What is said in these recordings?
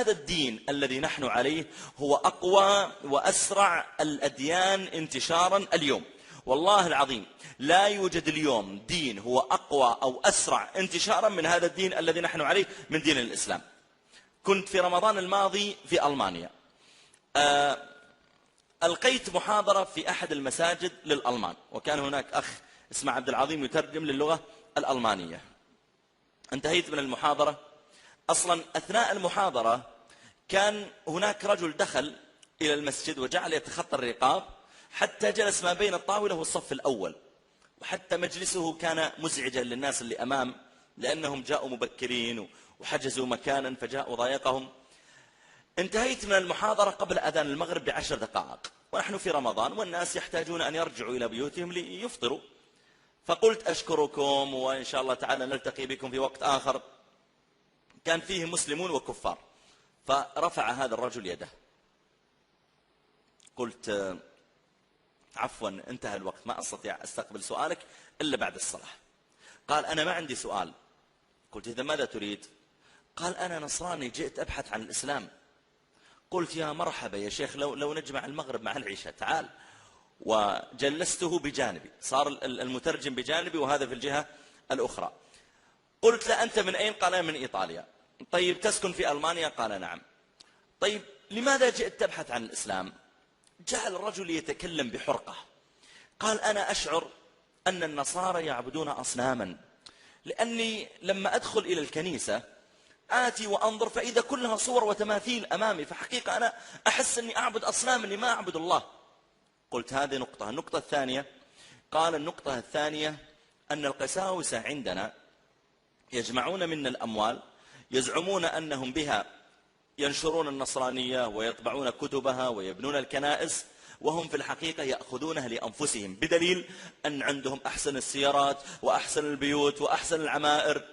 هذا الدين الذي نحن عليه هو أقوى وأسرع الأديان انتشارا اليوم. والله العظيم لا يوجد اليوم دين هو أقوى أو أسرع انتشارا من هذا الدين الذي نحن عليه، من دين الإسلام. كنت في رمضان الماضي في ألمانيا، ألقيت محاضرة في أحد المساجد للألمان، وكان هناك أخ اسمه عبد العظيم يترجم للغة الألمانية. انتهيت من المحاضرة. أصلا أثناء المحاضرة كان هناك رجل دخل إلى المسجد وجعل يتخطى الرقاب حتى جلس ما بين الطاولة والصف الأول، وحتى مجلسه كان مزعجا للناس اللي أمام، لأنهم جاءوا مبكرين وحجزوا مكانا فجاء وضايقهم. انتهيت من المحاضرة قبل أذان المغرب ب10 دقائق، ونحن في رمضان والناس يحتاجون أن يرجعوا إلى بيوتهم ليفطروا. فقلت أشكركم وإن شاء الله تعالى نلتقي بكم في وقت آخر. كان فيه مسلمون وكفار، فرفع هذا الرجل يده. قلت عفوا انتهى الوقت، ما أستطيع أستقبل سؤالك إلا بعد الصلاة. قال أنا ما عندي سؤال. قلت إذا ماذا تريد؟ قال أنا نصراني جئت أبحث عن الإسلام. قلت يا مرحبا يا شيخ، لو نجمع المغرب مع العشاء تعال. وجلسته بجانبي، صار المترجم بجانبي وهذا في الجهة الأخرى. قلت لا أنت من أين؟ قال أنا من إيطاليا. طيب تسكن في ألمانيا؟ قال نعم. طيب لماذا جئت تبحث عن الإسلام؟ جعل الرجل يتكلم بحرقة. قال أنا أشعر أن النصارى يعبدون أصناما، لأني لما أدخل إلى الكنيسة آتي وأنظر فإذا كلها صور وتماثيل أمامي، فحقيقة أنا أحس أني أعبد أصنام، أني ما أعبد الله. قلت هذه نقطة. النقطة الثانية، قال النقطة الثانية أن القساوسة عندنا يجمعون منا الأموال، يزعمون أنهم بها ينشرون النصرانية ويطبعون كتبها ويبنون الكنائس، وهم في الحقيقة يأخذونها لأنفسهم، بدليل أن عندهم أحسن السيارات وأحسن البيوت وأحسن العمائر.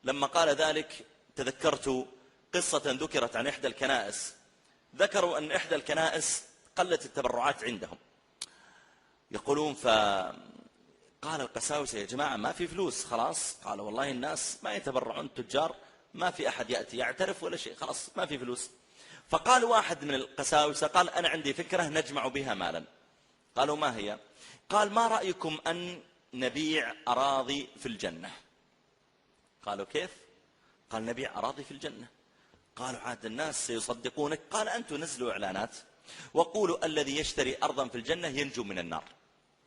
لما قال ذلك تذكرت قصة ذكرت عن إحدى الكنائس. ذكروا أن إحدى الكنائس قلت التبرعات عندهم، يقولون قال القساوسة يا جماعة ما في فلوس خلاص. قال والله الناس ما يتبرعون، التجار ما في أحد يأتي يعترف ولا شيء، خلاص ما في فلوس. فقال واحد من القساوسة قال أنا عندي فكرة نجمع بها مالا. قالوا ما هي؟ قال ما رأيكم أن نبيع أراضي في الجنة؟ قالوا كيف؟ قال نبيع أراضي في الجنة. قالوا عاد الناس سيصدقونك. قال أنتم نزلوا إعلانات وقولوا الذي يشتري أرضا في الجنة ينجو من النار،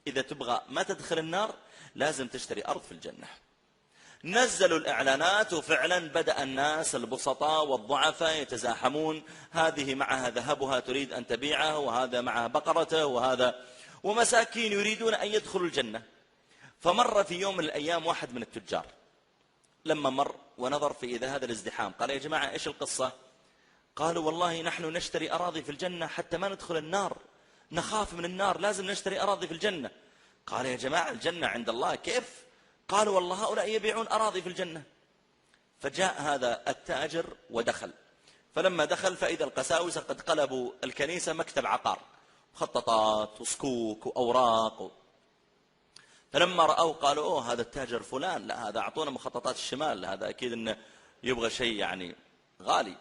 إذا تبغى ما تدخل النار لازم تشتري أرض في الجنة. نزلوا الإعلانات وفعلا بدأ الناس البسطاء والضعفاء يتزاحمون، هذه معها ذهبها تريد أن تبيعه، وهذا معها بقرته، وهذا ومساكين يريدون أن يدخلوا الجنة. فمر في يوم من الأيام واحد من التجار، لما مر ونظر في إذا هذا الازدحام قال يا جماعة إيش القصة؟ قالوا والله نحن نشتري أراضي في الجنة حتى ما ندخل النار، نخاف من النار لازم نشتري أراضي في الجنة. قال يا جماعة الجنة عند الله كيف؟ قالوا والله هؤلاء يبيعون أراضي في الجنة. فجاء هذا التاجر ودخل، فلما دخل فإذا القساوسة قد قلبوا الكنيسة مكتب عقار، مخططات وصكوك وأوراق فلما رأوا قالوا أوه هذا التاجر فلان، لا هذا أعطونا مخططات الشمال، هذا أكيد إنه يبغى شيء يعني غالي.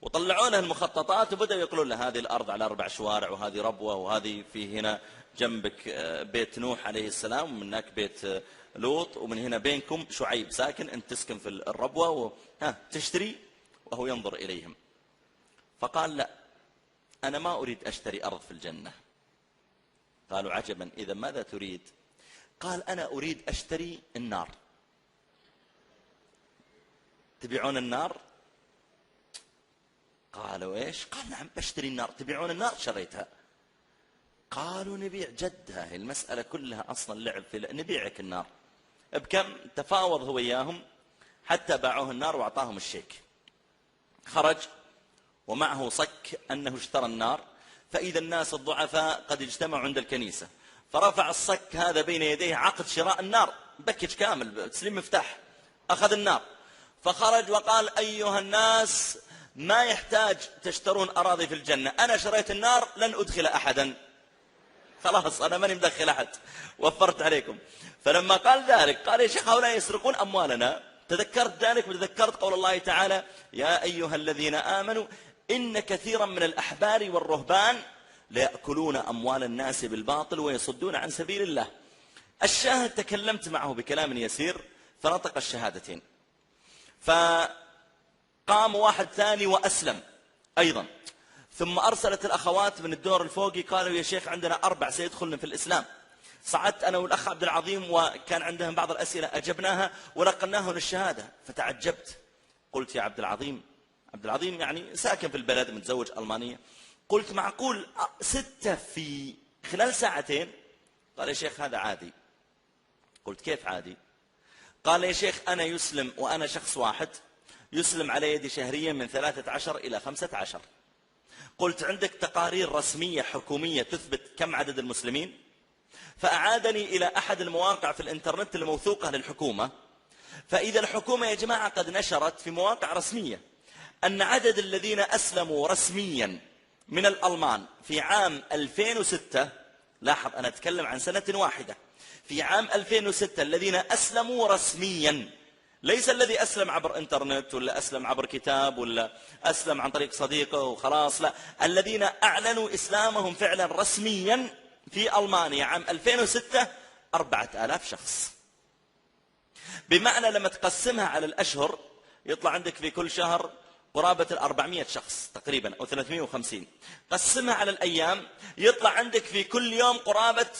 وطلعوا له المخططات وبدأوا يقولون له هذه الأرض على 4 شوارع، وهذه ربوة، وهذه في هنا جنبك بيت نوح عليه السلام، ومن هناك بيت لوط، ومن هنا بينكم شعيب ساكن، أنت تسكن في الربوة تشتري. وهو ينظر إليهم فقال لا أنا ما أريد أشتري أرض في الجنة. قالوا عجبا إذا ماذا تريد؟ قال أنا أريد أشتري النار. تبيعون النار؟ قالوا إيش؟ قال نعم بشتري النار. تبيعون النار؟ شريتها. قالوا نبيع جدها، المسألة كلها أصلا لعب في نبيعك النار. بكم؟ تفاوض هو إياهم حتى باعوه النار وأعطاهم الشيك. خرج ومعه صك أنه اشترى النار، فإذا الناس الضعفاء قد اجتمعوا عند الكنيسة، فرفع الصك هذا بين يديه عقد شراء النار، بكج كامل تسليم مفتاح، أخذ النار. فخرج وقال أيها الناس ما يحتاج تشترون أراضي في الجنة، أنا شريت النار لن أدخل أحدا، خلاص أنا ماني مدخل أحد، وفرت عليكم. فلما قال ذلك قال يا شيخ هؤلاء يسرقون أموالنا، تذكرت ذلك وتذكرت قول الله تعالى يا أيها الذين آمنوا إن كثيرا من الأحبار والرهبان ليأكلون أموال الناس بالباطل ويصدون عن سبيل الله. الشاهد تكلمت معه بكلام يسير فنطق الشهادتين، فقام واحد ثاني وأسلم أيضا، ثم أرسلت الأخوات من الدور الفوقي قالوا يا شيخ عندنا 4 سيدخلن في الإسلام. صعدت أنا والأخ عبد العظيم وكان عندهم بعض الأسئلة أجبناها ونقلناهم للشهادة، فتعجبت قلت يا عبد العظيم يعني ساكن في البلد متزوج ألمانية، قلت معقول 6 في خلال 2 ساعة؟ قال يا شيخ هذا عادي. قلت كيف عادي؟ قال يا شيخ أنا يسلم وأنا شخص واحد يسلم على يدي شهريا من 13 إلى 15. قلت عندك تقارير رسمية حكومية تثبت كم عدد المسلمين؟ فأعادني إلى أحد المواقع في الإنترنت الموثوقة للحكومة، فإذا الحكومة يا جماعة قد نشرت في مواقع رسمية أن عدد الذين أسلموا رسميا من الألمان في عام 2006، لاحظ أنا أتكلم عن سنة واحدة، في عام 2006 الذين أسلموا رسميا، ليس الذي أسلم عبر إنترنت ولا أسلم عبر كتاب ولا أسلم عن طريق صديقه وخلاص، لا، الذين أعلنوا إسلامهم فعلا رسميا في ألمانيا عام 2006 4000 شخص. بمعنى لما تقسمها على الأشهر يطلع عندك في كل شهر قرابة 400 شخص تقريبا أو 350. قسمها على الأيام يطلع عندك في كل يوم قرابة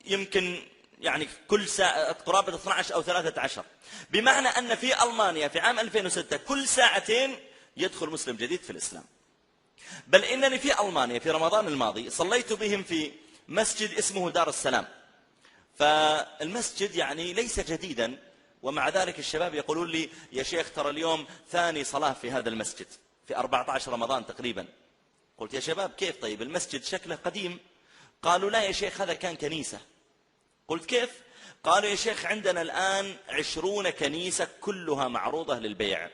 يمكن يعني كل ساعة قرابة 12 أو 13. بمعنى أن في ألمانيا في عام 2006 كل 2 ساعة يدخل مسلم جديد في الإسلام. بل إنني في ألمانيا في رمضان الماضي صليت بهم في مسجد اسمه دار السلام، فالمسجد يعني ليس جديدا، ومع ذلك الشباب يقولون لي يا شيخ ترى اليوم ثاني صلاة في هذا المسجد في 14 رمضان تقريبا. قلت يا شباب كيف طيب المسجد شكله قديم؟ قالوا لا يا شيخ هذا كان كنيسة. قلت كيف؟ قالوا يا شيخ عندنا الآن 20 كنيسة كلها معروضة للبيع،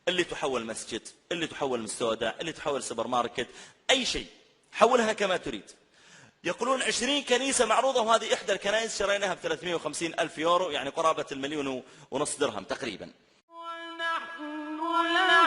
اللي تحول مسجد، اللي تحول مستودع، اللي تحول سوبر ماركت، أي شيء حولها كما تريد. يقولون 20 كنيسة معروضة، وهذه إحدى الكنائس شريناها ب350 ألف يورو، يعني قرابة 1.5 مليون درهم تقريبا. ونحن لا